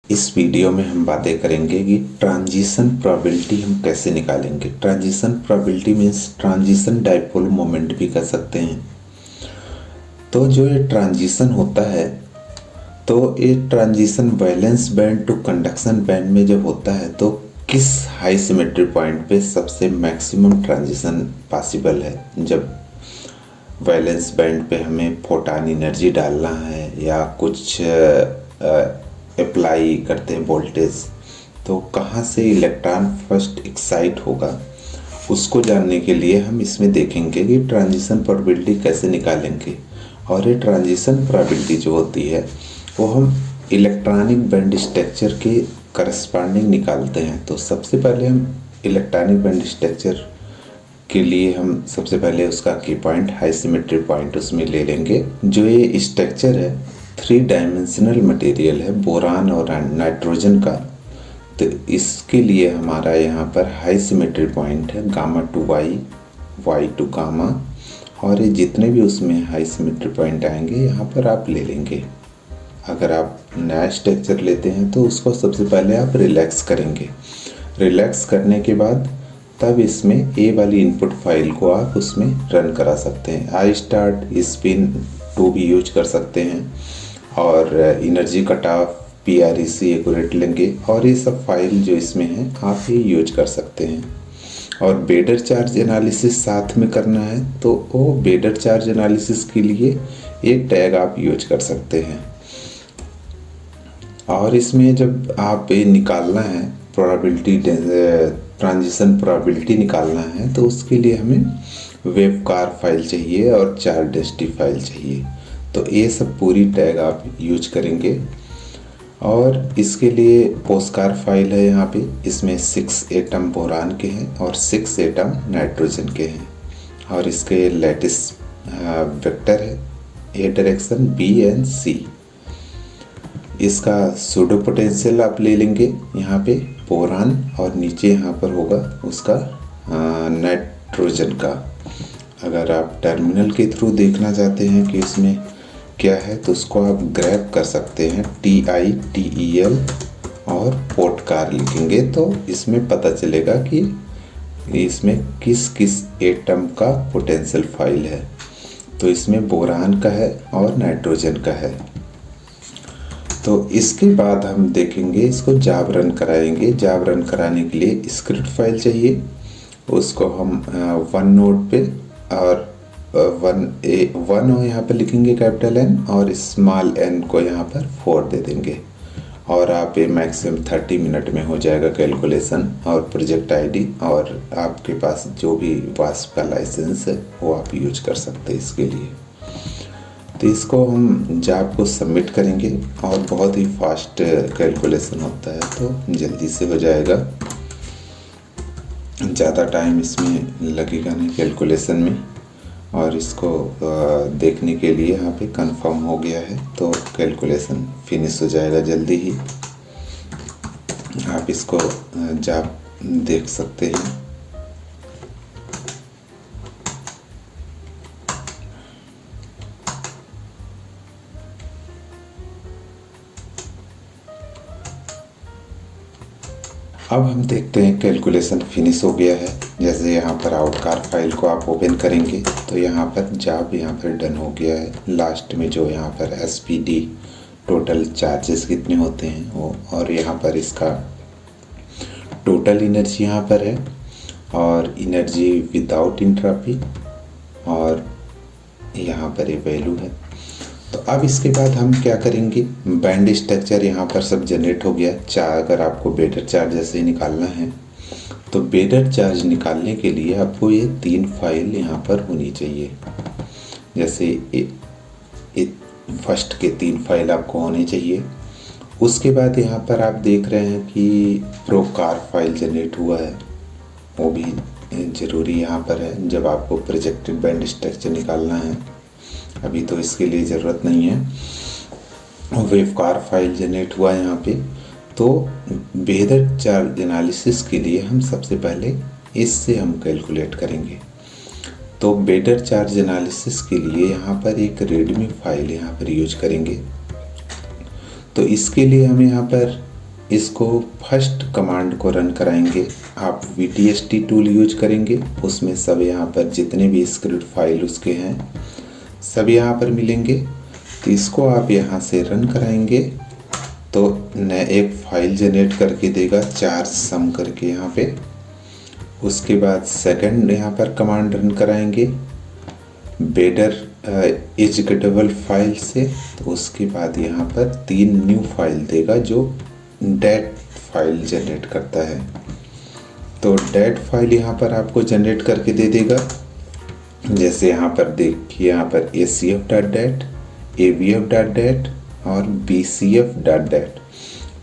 इस वीडियो में हम बातें करेंगे कि ट्रांजिशन प्रोबेबिलिटी हम कैसे निकालेंगे। Transition probability means transition dipole moment भी कर सकते हैं। तो जो ये ट्रांजिशन होता है, तो ये transition valence band to conduction band में जब होता है तो किस हाई सिमेट्री पॉइंट पे सबसे मैक्सिमम ट्रांजिशन पॉसिबल है। जब वैलेंस बैंड पे हमें फोटॉन एनर्जी डालना है या कुछ अप्लाई करते हैं वोल्टेज, तो कहाँ से इलेक्ट्रॉन फर्स्ट एक्साइट होगा, उसको जानने के लिए हम इसमें देखेंगे कि ट्रांजिशन प्रोबेबिलिटी कैसे निकालेंगे। और ये ट्रांजिशन प्रोबेबिलिटी जो होती है वो हम इलेक्ट्रॉनिक बैंड स्ट्रक्चर के करस्पॉन्डिंग निकालते हैं। तो सबसे पहले हम इलेक्ट्रॉनिक बैंड स्ट्रक्चर के लिए हम सबसे पहले उसका की पॉइंट हाई सिमेट्री पॉइंट उसमें ले लेंगे। जो ये स्ट्रक्चर है 3 डायमेंशनल मटेरियल है, बोरान और नाइट्रोजन का। तो इसके लिए हमारा यहाँ पर हाई सिमेट्री पॉइंट है gamma to Y, Y to gamma, और ये जितने भी उसमें हाई सिमेट्री पॉइंट आएंगे यहाँ पर आप ले लेंगे। अगर आप नया स्ट्रक्चर लेते हैं तो उसको सबसे पहले आप रिलैक्स करेंगे। रिलैक्स करने के बाद तब इसमें ए वाली इनपुट फाइल को आप उसमें रन करा सकते हैं। आई स्टार्ट स्पिन 2 भी यूज कर सकते हैं, और energy cut off PREC accurate लेंगे, और ये सब फाइल जो इसमें है आप ही यूज कर सकते हैं। और बेडर चार्ज एनालिसिस साथ में करना है तो वो बेडर चार्ज एनालिसिस के लिए एक टैग आप यूज कर सकते हैं। और इसमें जब आप ये निकालना है प्रोबेबिलिटी, ट्रांजिशन प्रोबेबिलिटी निकालना है, तो उसके लिए हमें वेवकार फाइल चाहिए और चार्ज डेंसिटी फाइल चाहिए। तो ये सब पूरी टैग आप यूज करेंगे। और इसके लिए पोस्कार फाइल है यहाँ पे, इसमें 6 एटम बोरान के हैं और 6 एटम नाइट्रोजन के हैं, और इसके लैटिस वेक्टर है ए डायरेक्शन B एंड C। इसका सूडो पोटेंशियल आप ले लेंगे यहाँ पे बोरान, और नीचे यहाँ पर होगा उसका नाइट्रोजन का। अगर आप टर्मिनल के थ्रू देखना चाहते हैं कि इसमें क्या है तो उसको आप ग्रैब कर सकते हैं, TITEL और पोर्टकार लिखेंगे तो इसमें पता चलेगा कि इसमें किस किस एटम का पोटेंशियल फाइल है। तो इसमें बोरान का है और नाइट्रोजन का है। तो इसके बाद हम देखेंगे, इसको जाब रन कराएंगे। जाब रन कराने के लिए स्क्रिप्ट फाइल चाहिए, उसको हम वन नोड पे और वन यहाँ पर लिखेंगे कैपिटल N, और स्मॉल n को यहाँ पर 4 दे देंगे। और आप ये मैक्सिमम 30 मिनट में हो जाएगा कैलकुलेशन और प्रोजेक्ट ID, और आपके पास जो भी वास्प का लाइसेंस है वो आप यूज कर सकते हैं इसके लिए। तो इसको हम जॉब को सबमिट करेंगे और बहुत ही फास्ट कैलकुलेशन होता है, तो जल्दी से हो जाएगा, ज़्यादा टाइम इसमें लगेगा नहीं कैलकुलेशन में। और इसको देखने के लिए यहाँ पे कंफर्म हो गया है, तो कैलकुलेशन फिनिश हो जाएगा जल्दी ही। आप इसको जॉब देख सकते हैं। अब हम देखते हैं कैलकुलेशन फिनिश हो गया है। जैसे यहाँ पर आउटकार फाइल को आप ओपन करेंगे तो यहाँ पर जॉब यहाँ पर डन हो गया है। लास्ट में जो यहाँ पर SPD टोटल चार्जेस कितने होते हैं वो, और यहाँ पर इसका टोटल एनर्जी यहाँ पर है, और एनर्जी विदाउट इंट्रॉपी, और यहाँ पर ये वैल्यू है। तो अब इसके बाद हम क्या करेंगे, बैंड स्ट्रक्चर यहाँ पर सब जनरेट हो गया। अगर आपको बेडर चार्ज जैसे निकालना है तो बेडर चार्ज निकालने के लिए आपको ये 3 फाइल यहाँ पर होनी चाहिए। जैसे फर्स्ट के 3 फाइल आपको होने चाहिए। उसके बाद यहाँ पर आप देख रहे हैं कि प्रोकार फाइल जनरेट हुआ है, वो भी ज़रूरी यहाँ पर है जब आपको प्रोजेक्टेड बैंड स्ट्रक्चर निकालना है। अभी तो इसके लिए ज़रूरत नहीं है। वेवकार फाइल जनरेट हुआ यहाँ पे। तो बेहतर चार्ज एनालिसिस के लिए हम सबसे पहले इससे हम कैलकुलेट करेंगे। तो बेटर चार्ज एनालिसिस के लिए यहाँ पर एक रीडमी फाइल यहाँ पर यूज करेंगे। तो इसके लिए हम यहाँ पर इसको फर्स्ट कमांड को रन कराएंगे। आप VTST टूल यूज करेंगे, उसमें सब यहाँ पर जितने भी स्क्रिप्ट फाइल उसके हैं सब यहाँ पर मिलेंगे। तो इसको आप यहाँ से रन कराएंगे तो नया एक फाइल जनरेट करके देगा 4 सम करके यहाँ पे। उसके बाद सेकंड यहाँ पर कमांड रन कराएंगे बेडर एग्जीक्यूटेबल फाइल से, तो उसके बाद यहाँ पर 3 न्यू फाइल देगा जो डेट फाइल जनरेट करता है। तो डेट फाइल यहाँ पर आपको जनरेट करके दे देगा। जैसे यहाँ पर देखिए, यहाँ पर acf.dat, avf.dat और bcf.dat।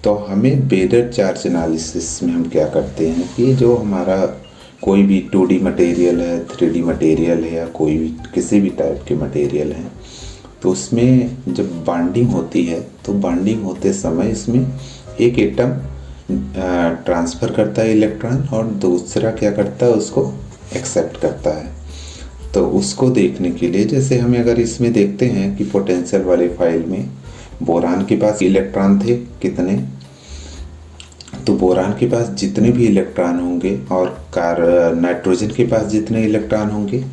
तो हमें बेडर चार्ज एनालिसिस में हम क्या करते हैं कि जो हमारा कोई भी 2D मटेरियल है, 3D मटेरियल है या कोई भी किसी भी टाइप के मटेरियल हैं, तो उसमें जब बॉन्डिंग होती है तो बॉन्डिंग होते समय इसमें एक एटम ट्रांसफ़र करता है इलेक्ट्रॉन और दूसरा क्या करता है, उसको एक्सेप्ट करता है। तो उसको देखने के लिए जैसे हमें अगर इसमें देखते हैं कि पोटेंशियल वाले फाइल में बोरान के पास इलेक्ट्रॉन थे कितने, तो बोरान के पास जितने भी इलेक्ट्रॉन होंगे और नाइट्रोजन के पास जितने इलेक्ट्रॉन होंगे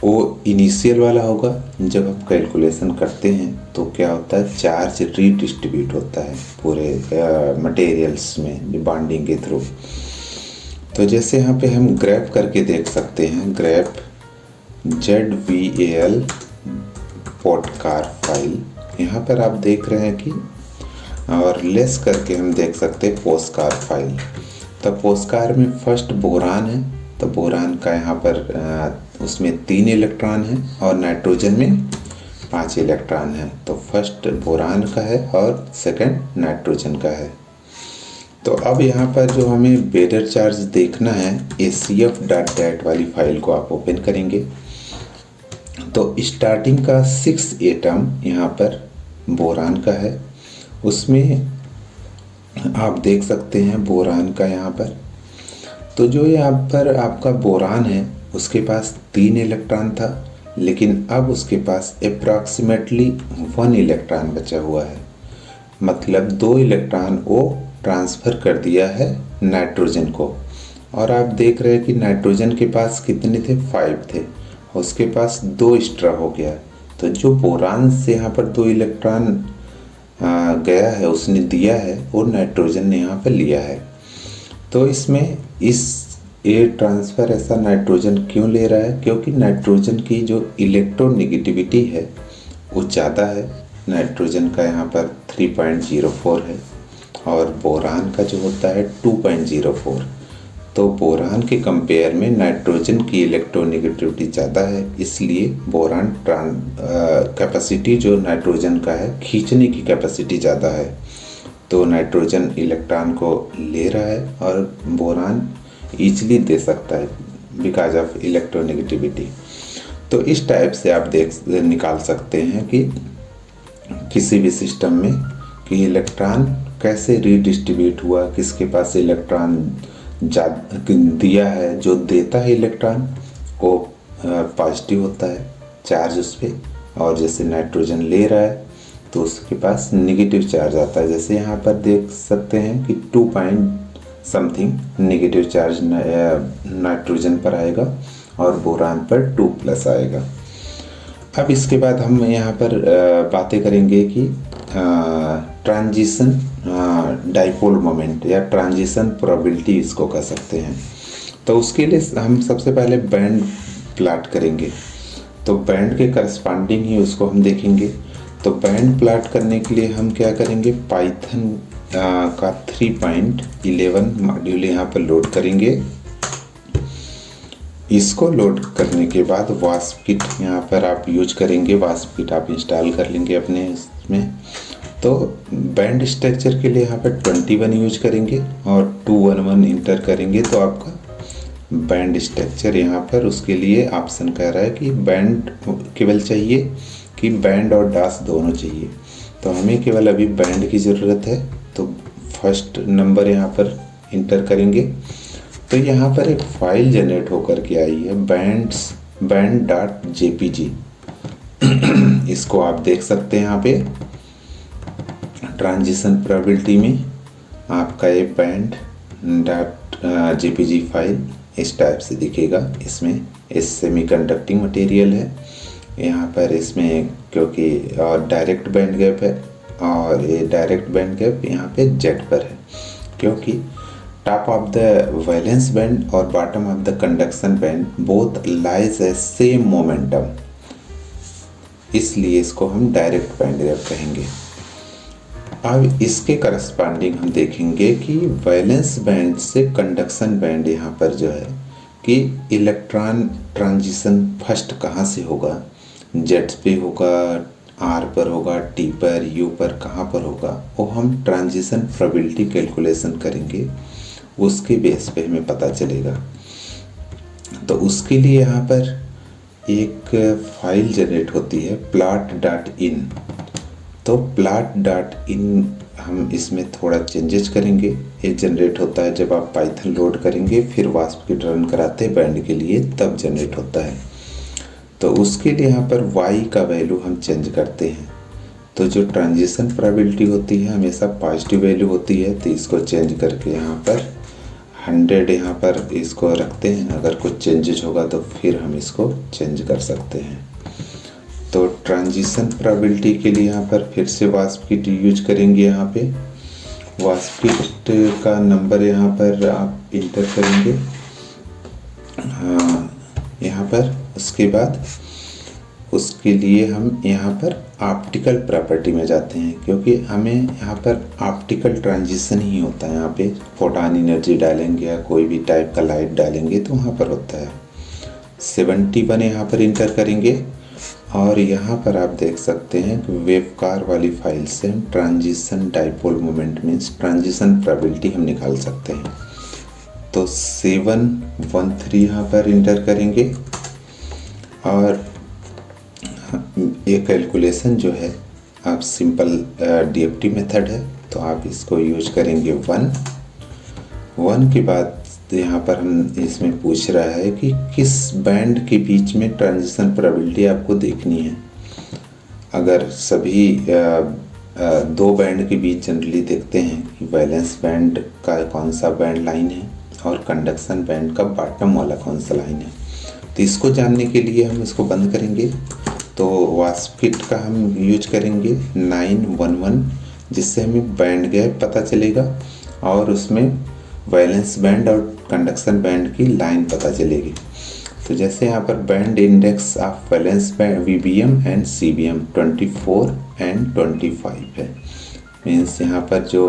वो इनिशियल वाला होगा। जब हम कैलकुलेशन करते हैं तो क्या होता है, चार्ज रीडिस्ट्रीब्यूट होता है पूरे मटेरियल्स में बॉन्डिंग के थ्रू। तो जैसे यहाँ पे हम ग्रैफ करके देख सकते हैं, ग्रैफ ZVAL पॉडकार फाइल यहाँ पर आप देख रहे हैं कि, और लेस करके हम देख सकते हैं पोस्कार फाइल। तो पोस्कार में फर्स्ट बोरान है, तो बोरान का यहाँ पर उसमें 3 इलेक्ट्रॉन है और नाइट्रोजन में 5 इलेक्ट्रॉन है। तो फर्स्ट बोरान का है और सेकंड नाइट्रोजन का है। तो अब यहाँ पर जो हमें बेडर चार्ज देखना है, acf.dat वाली फाइल को आप ओपन करेंगे तो स्टार्टिंग का 6 एटम यहाँ पर बोरान का है। उसमें आप देख सकते हैं बोरान का यहाँ पर, तो जो यहाँ पर आपका बोरान है उसके पास 3 इलेक्ट्रॉन था, लेकिन अब उसके पास अप्रॉक्सीमेटली 1 इलेक्ट्रॉन बचा हुआ है। मतलब 2 इलेक्ट्रॉन वो ट्रांसफ़र कर दिया है नाइट्रोजन को। और आप देख रहे हैं कि नाइट्रोजन के पास कितने थे, 5 थे, उसके पास 2 एक्स्ट्रा हो गया। तो जो बोरान से यहाँ पर 2 इलेक्ट्रॉन गया है, उसने दिया है, वो नाइट्रोजन ने यहाँ पर लिया है। तो इसमें इस ए ट्रांसफ़र ऐसा नाइट्रोजन क्यों ले रहा है, क्योंकि नाइट्रोजन की जो इलेक्ट्रोनेगेटिविटी है वो ज़्यादा है। नाइट्रोजन का यहाँ पर 3.04 है और बोरान का जो होता है 2.04। तो बोरान के कंपेयर में नाइट्रोजन की इलेक्ट्रोनेगेटिविटी ज़्यादा है, इसलिए बोरान कैपेसिटी जो नाइट्रोजन का है, खींचने की कैपेसिटी ज़्यादा है। तो नाइट्रोजन इलेक्ट्रॉन को ले रहा है और बोरान ईजिली दे सकता है बिकॉज ऑफ इलेक्ट्रोनेगेटिविटी। तो इस टाइप से आप निकाल सकते हैं कि किसी भी सिस्टम में कि इलेक्ट्रॉन कैसे रीडिस्ट्रीब्यूट हुआ, किसके पास इलेक्ट्रॉन दिया है। जो देता है इलेक्ट्रॉन वो पॉजिटिव होता है चार्ज उस पर, और जैसे नाइट्रोजन ले रहा है तो उसके पास नेगेटिव चार्ज आता है। जैसे यहाँ पर देख सकते हैं कि 2 point something negative charge nitrogen पर आएगा और बोरान पर 2+ आएगा। अब इसके बाद हम यहाँ पर बातें करेंगे कि ट्रांजिशन डाइपोल मोमेंट या ट्रांजिशन प्रोबेबिलिटी इसको कह सकते हैं। तो उसके लिए हम सबसे पहले बैंड प्लाट करेंगे, तो बैंड के करस्पॉन्डिंग ही उसको हम देखेंगे। तो बैंड प्लाट करने के लिए हम क्या करेंगे, पाइथन का 3.11 मॉड्यूल यहाँ पर लोड करेंगे। इसको लोड करने के बाद वास्प किट यहाँ पर आप यूज करेंगे, वास्प किट आप इंस्टॉल कर लेंगे अपने इसमें। तो बैंड स्ट्रक्चर के लिए यहाँ पर 21 यूज करेंगे और 211 इंटर करेंगे तो आपका बैंड स्ट्रक्चर यहाँ पर, उसके लिए ऑप्शन कह रहा है कि बैंड केवल चाहिए कि बैंड और डास दोनों चाहिए। तो हमें केवल अभी बैंड की ज़रूरत है, तो फर्स्ट नंबर यहाँ पर इंटर करेंगे। तो यहाँ पर एक फाइल जनरेट होकर के आई है band.jpg। इसको आप देख सकते हैं यहाँ पे ट्रांजिशन प्रोबेबिलिटी में। आपका ये बैंड डॉट जेपीजी फाइल इस टाइप से दिखेगा। इसमें इस सेमीकंडक्टिंग मटेरियल है यहाँ पर, इसमें क्योंकि और डायरेक्ट बैंड गैप है, और ये डायरेक्ट बैंड गैप यहाँ पे जेड पर है, क्योंकि top of the valence band और bottom of the conduction band both lies a same momentum, इसलिए इसको हम डायरेक्ट बैंड गैप कहेंगे। अब इसके करस्पॉन्डिंग हम देखेंगे कि वैलेंस बैंड से कंडक्शन बैंड यहाँ पर जो है कि इलेक्ट्रॉन ट्रांजिशन फर्स्ट कहाँ से होगा, जेड पे होगा, आर पर होगा, टी पर, यू पर, कहाँ पर होगा, वो हम ट्रांजिशन प्रोबेबिलिटी कैलकुलेशन करेंगे, उसके बेस पे हमें पता चलेगा। तो उसके लिए यहाँ पर एक फाइल जनरेट होती है प्लॉट डॉट इन। तो प्लॉट डॉट इन हम इसमें थोड़ा चेंजेस करेंगे। ये जनरेट होता है जब आप पाइथन लोड करेंगे, फिर वास्पकिट रन कराते हैं बैंड के लिए, तब जनरेट होता है। तो उसके लिए यहाँ पर y का वैल्यू हम चेंज करते हैं। तो जो ट्रांजिशन प्रोबेबिलिटी होती है हमेशा पॉजिटिव वैल्यू होती है, तो इसको चेंज करके यहाँ पर 100 यहाँ पर इसको रखते हैं। अगर कुछ चेंजेस होगा तो फिर हम इसको चेंज कर सकते हैं। तो ट्रांजिशन प्रोबेबिलिटी के लिए यहाँ पर फिर से वास्पकिट यूज करेंगे। यहाँ पे वास्पकिट का नंबर यहाँ पर आप इंटर करेंगे यहाँ पर। उसके बाद उसके लिए हम यहाँ पर ऑप्टिकल प्रॉपर्टी में जाते हैं, क्योंकि हमें यहाँ पर ऑप्टिकल ट्रांजिशन ही होता है। यहाँ पे फोटॉन एनर्जी डालेंगे या कोई भी टाइप का लाइट डालेंगे तो वहाँ पर होता है। 71 यहाँ पर इंटर करेंगे, और यहाँ पर आप देख सकते हैं कि वेवकार वाली फाइल से हम transition dipole moment means transition probability हम निकाल सकते हैं। तो 713 यहाँ पर इंटर करेंगे, और ये कैलकुलेशन जो है आप सिंपल डीएफटी मेथड है, तो आप इसको यूज करेंगे 1 के बाद यहाँ पर हम इसमें पूछ रहा है कि किस बैंड के बीच में ट्रांजिशन प्रोबेबिलिटी आपको देखनी है। अगर सभी दो बैंड के बीच जनरली देखते हैं कि वैलेंस बैंड का कौन सा बैंड लाइन है और कंडक्शन बैंड का बॉटम वाला कौन सा लाइन है। तो इसको जानने के लिए हम इसको बंद करेंगे। तो वास्पकिट का हम यूज करेंगे 911, जिससे हमें बैंड गैप पता चलेगा और उसमें वैलेंस बैंड और कंडक्शन बैंड की लाइन पता चलेगी। तो जैसे यहाँ पर band index of valence band VBM and CBM 24 and 25 है, मीन्स यहाँ पर जो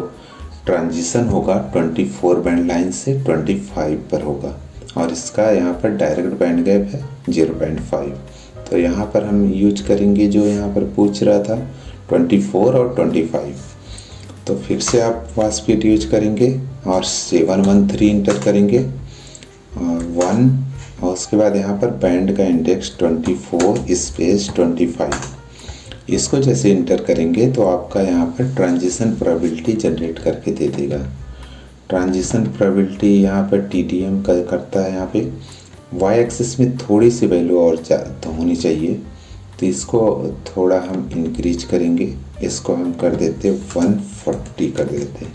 ट्रांजिशन होगा 24 बैंड लाइन से 25 पर होगा, और इसका यहाँ पर डायरेक्ट बैंड गैप है 0.5। तो यहाँ पर हम यूज करेंगे जो यहाँ पर पूछ रहा था 24 और 25। तो फिर से आप वास्पकिट यूज करेंगे और 713 इंटर करेंगे और 1, और उसके बाद यहाँ पर बैंड का इंडेक्स 24 स्पेस 25। इसको जैसे इंटर करेंगे तो आपका यहाँ पर ट्रांजिशन प्रोबेबिलिटी जनरेट करके दे देगा। ट्रांजिशन प्रोबेबिलिटी यहाँ पर TDM का करता है। यहाँ पे y एक्सिस में थोड़ी सी वैल्यू और ज़्यादा होनी चाहिए, तो इसको थोड़ा हम इंक्रीज करेंगे। इसको हम कर देते 140 कर देते।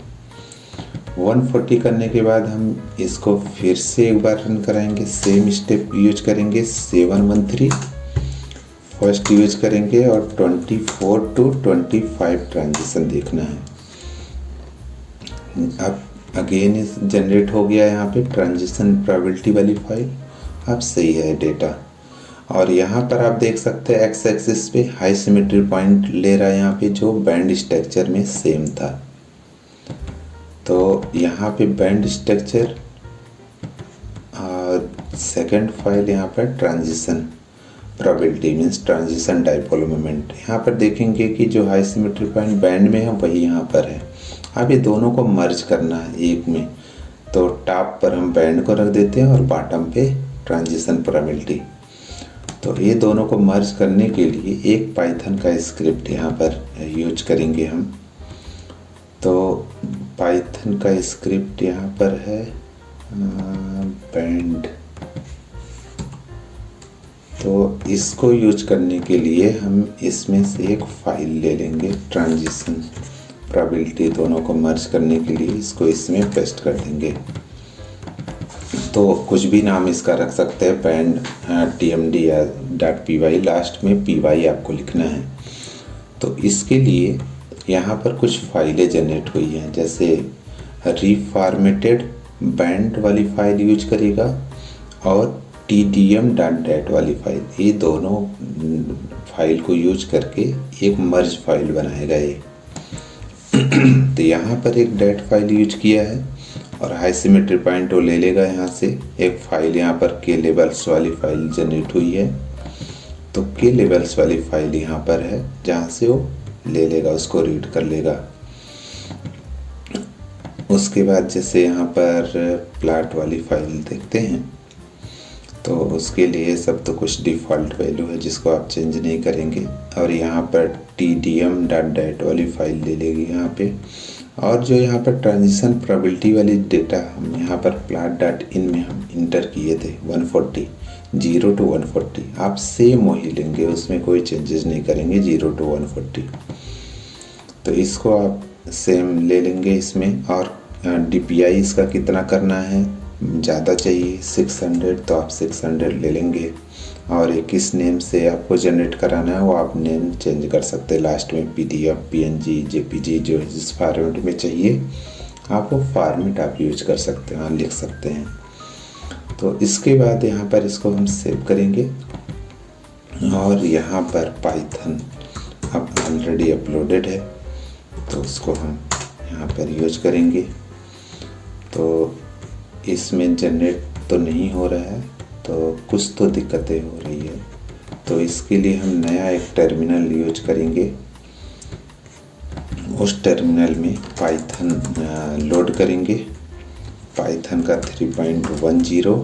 140 करने के बाद हम इसको फिर से एक बार रन कराएंगे। सेम स्टेप यूज करेंगे 713 फर्स्ट यूज करेंगे और 24 to 25 ट्रांजिशन देखना है। अब अगेन जनरेट हो गया यहाँ पे ट्रांजिशन प्रोबेबिलिटी वाली फाइल। अब सही है डेटा, और यहाँ पर आप देख सकते हैं एक्स एक्सिस पे हाई सिमेट्री पॉइंट ले रहा है यहाँ पे, जो बैंड स्ट्रक्चर में सेम था। तो यहाँ पे बैंड स्ट्रक्चर और सेकंड फाइल यहाँ पर transition probability means transition dipole moment. यहाँ पर देखेंगे कि जो हाई सिमेट्री पॉइंट बैंड में है वही यहाँ पर है। अब ये दोनों को मर्ज करना है एक में, तो टॉप पर हम बैंड को रख देते हैं और बॉटम पे ट्रांजिशन प्रोबेबिलिटी। तो ये दोनों को मर्ज करने के लिए एक पाइथन का स्क्रिप्ट यहाँ पर यूज करेंगे हम। तो पाइथन का स्क्रिप्ट यहाँ पर है बैंड। तो इसको यूज करने के लिए हम इसमें से एक फाइल ले लेंगे ट्रांजिशन प्रोबेबिलिटी दोनों को मर्ज करने के लिए इसको इसमें पेस्ट कर देंगे। तो कुछ भी नाम इसका रख सकते हैं, बैंड TMD या .py, लास्ट में py आपको लिखना है। तो इसके लिए यहाँ पर कुछ फाइलें जनरेट हुई हैं, जैसे रीफॉर्मेटेड बैंड वाली फाइल यूज करेगा और tdm.dat वाली फाइल, ये दोनों फाइल को यूज करके एक मर्ज फाइल बनाएगा ये। तो यहाँ पर एक dat फाइल यूज किया है और हाई सिमेट्री पॉइंट वो ले लेगा यहाँ से। एक फाइल यहाँ पर के लेबल्स वाली फाइल जनरेट हुई है, तो के लेबल्स वाली फाइल यहाँ पर है जहाँ से वो ले लेगा, उसको रीड कर लेगा। उसके बाद जैसे यहाँ पर प्लॉट वाली फाइल देखते हैं, तो उसके लिए सब तो कुछ डिफ़ॉल्ट वैल्यू है जिसको आप चेंज नहीं करेंगे। और यहाँ पर tdm.dat वाली फाइल ले लेगी यहाँ पे। और जो यहाँ पर ट्रांजिशन प्रोबेबिलिटी वाली डेटा हम यहाँ पर plot.in में हम इंटर किए थे 140, 0 to 140, आप सेम वही लेंगे, उसमें कोई चेंजेस नहीं करेंगे, 0 to 140। तो इसको आप सेम ले लेंगे इसमें। और DPI इसका कितना करना है, ज़्यादा चाहिए 600, तो आप 600 ले लेंगे। और ये किस नेम से आपको जनरेट कराना है वो आप नेम चेंज कर सकते हैं, लास्ट में PDF, PNG, JPG जो जिस फॉर्मेट में चाहिए आप वो फॉर्मेट आप यूज कर सकते हैं, लिख सकते हैं। तो इसके बाद यहाँ पर इसको हम सेव करेंगे और यहाँ पर पाइथन अब ऑलरेडी अपलोडेड है, तो उसको हम यहाँ पर यूज करेंगे। तो इसमें जनरेट तो नहीं हो रहा है, तो कुछ तो दिक्कतें हो रही है। तो इसके लिए हम नया एक टर्मिनल यूज करेंगे। उस टर्मिनल में पाइथन लोड करेंगे, पाइथन का 3.10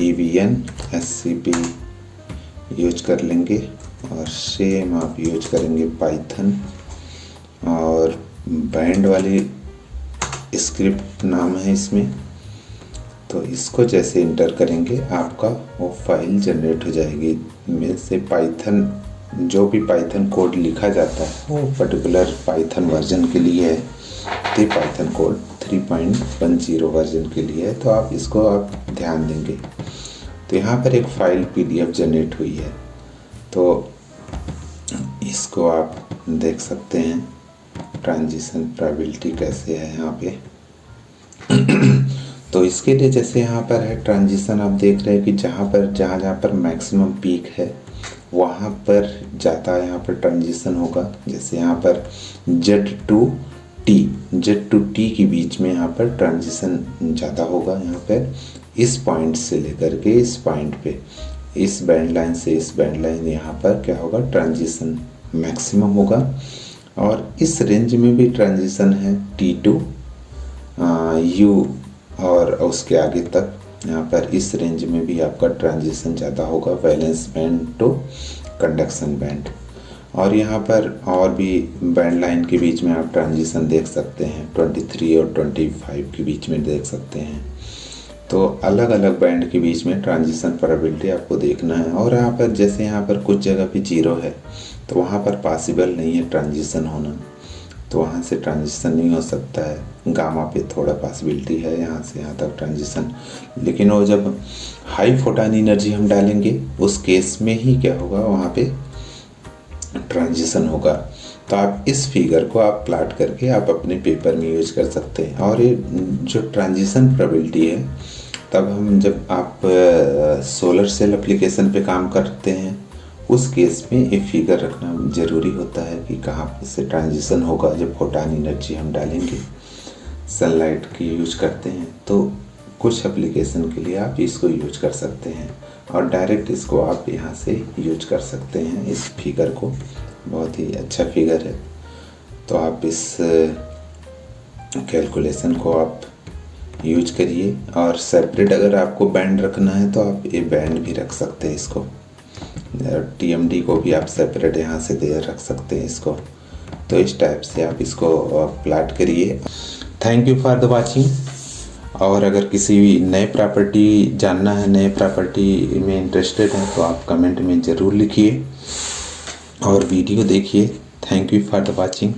EVN SCP यूज कर लेंगे और सेम आप यूज करेंगे पाइथन। और बैंड वाली स्क्रिप्ट नाम है इसमें, तो इसको जैसे इंटर करेंगे आपका वो फाइल जनरेट हो जाएगी। में से पाइथन जो भी पाइथन कोड लिखा जाता है वो पर्टिकुलर पाइथन वर्जन के लिए है, तो पाइथन कोड 3.10 वर्जन के लिए है, तो आप इसको आप ध्यान देंगे। तो यहाँ पर एक फाइल PDF जनरेट हुई है, तो इसको आप देख सकते हैं ट्रांजिशन प्रोबेबिलिटी कैसे है यहाँ पे। तो इसके लिए जैसे यहाँ पर है ट्रांजिशन, आप देख रहे हैं कि जहाँ पर मैक्सिमम पीक है वहाँ पर ज़्यादा यहाँ पर ट्रांजिशन होगा। जैसे यहाँ पर Z to T के बीच में यहाँ पर ट्रांजिशन ज़्यादा होगा। यहाँ पर इस पॉइंट से लेकर के इस पॉइंट पे, इस बैंड लाइन से इस बैंड लाइन, यहाँ पर क्या होगा, ट्रांजिशन मैक्सिमम होगा। और इस रेंज में भी ट्रांजिशन है T to U, और उसके आगे तक यहाँ पर इस रेंज में भी आपका ट्रांजिशन ज़्यादा होगा, valence band to conduction band. और यहाँ पर और भी बैंड लाइन के बीच में आप ट्रांजिशन देख सकते हैं, 23 और 25 के बीच में देख सकते हैं। तो अलग अलग बैंड के बीच में ट्रांजिशन प्रोबेबिलिटी आपको देखना है। और यहाँ पर जैसे यहाँ पर कुछ जगह पे 0 है, तो वहाँ पर पॉसिबल नहीं है ट्रांजिशन होना, तो वहाँ से ट्रांजिशन नहीं हो सकता है। गामा पे थोड़ा पॉसिबिलिटी है यहाँ से यहाँ तक ट्रांजिशन, लेकिन वो जब हाई फोटॉन एनर्जी हम डालेंगे उस केस में ही क्या होगा, वहाँ पे ट्रांजिशन होगा। तो आप इस फिगर को आप प्लॉट करके आप अपने पेपर में यूज कर सकते हैं। और ये जो ट्रांजिशन प्रोबेबिलिटी है, तब हम जब आप सोलर सेल एप्लीकेशन पे काम करते हैं उस केस में ये फिगर रखना ज़रूरी होता है कि कहाँ से ट्रांजिशन होगा। जब फोटॉन एनर्जी हम डालेंगे, सनलाइट की यूज करते हैं, तो कुछ एप्लीकेशन के लिए आप इसको यूज कर सकते हैं और डायरेक्ट इसको आप यहाँ से यूज कर सकते हैं। इस फिगर को बहुत ही अच्छा फिगर है, तो आप इस कैलकुलेशन को आप यूज करिए। और सेपरेट अगर आपको बैंड रखना है तो आप ये बैंड भी रख सकते हैं, इसको TMD को भी आप सेपरेट यहाँ से दे रख सकते हैं इसको। तो इस टाइप से आप इसको प्लॉट करिए। Thank you for the watching. और अगर किसी भी नए प्रॉपर्टी जानना है, नए प्रॉपर्टी में इंटरेस्टेड हैं, तो आप कमेंट में ज़रूर लिखिए और वीडियो देखिए। Thank you for the watching.